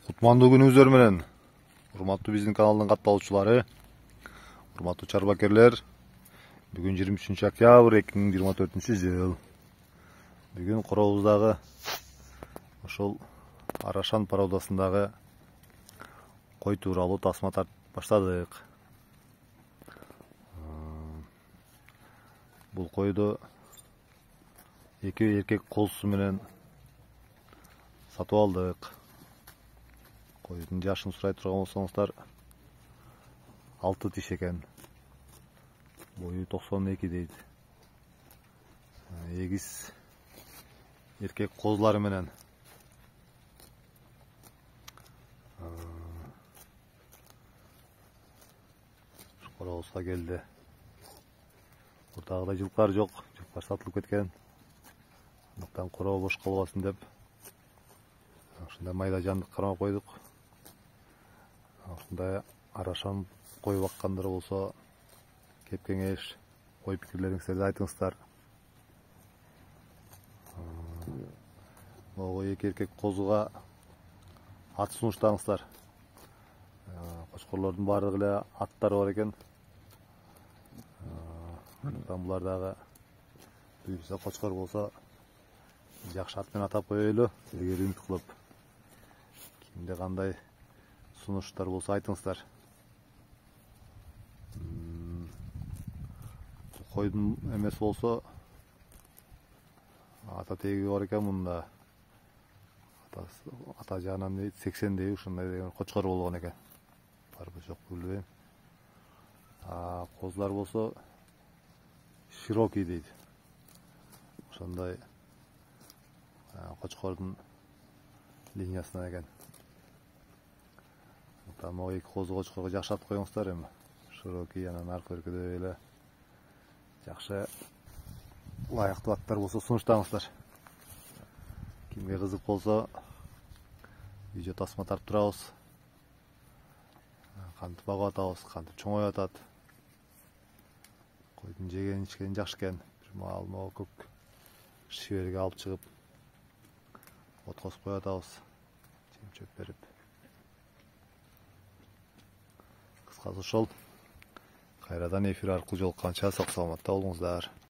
Кутмандуу күнүңүздөр менен. Урматтуу биздин каналдын катталуучулары, урматтуу чарбакерлер. Бүгүн 23 октябрь 2024 жыл. Бүгүн коробуздагы ошол Арашан пародасындагы кой тууралуу тасма тартып баштадык. Бул койду эки эркек козусу менен сатып алдык. Койдун жашын сурай турган болсоңуздар 6 тиш экен. Бою 92 дейт. Эгиз эркек козулары менен. Коробузга келди. Бурдагыдай жылкар жок. Жылкар сатылып кеткен. Андыктан коробу бош калбасын деп ушундай майда жандык кармап койдук. Ушундай Арашан кой баккандар болсо кеп кеңеш, ой пикирлериңиздерди айтыңыздар. Могу эки эркек козуга ат сунуштаңыздар. Кочкорлордун баардыгы эле аттары бар экен. Булар дагы буюрса кочкор болсо жакшы ат менен атап коелу, силерге үмүт кылып. Кимде кандай сунуштар болсо айтыңыздар. Койдун эмеси болсо ата теги бар экен мында. Ата жагынан дейт 80дей ушундай деген кочкор болгон экен. Барбы жокпу билбейм. Козулар болсо широкий дейт. Ошондой кочкордун линиясынан экен. Могу эки козу кочкорго жакшы ат коюңуздар эми. Широкий анан аркы өркөдөй эле жакшы лайыктуу аттар болсо сунуштаңыздар. Кимге кызык болсо видео тасма тартып турабыз. Кантип багып атабыз, кантип чоңоюп атат. Койдун жеген ичкени жакшы экен. Бир маал могу көк шиберге алып чыгып от косуп коюп атабыз. Жем-чөп берип. Кыскасы ошол. Кайрадан эфир аркылуу жолукканча сак саламатта болуңуздар.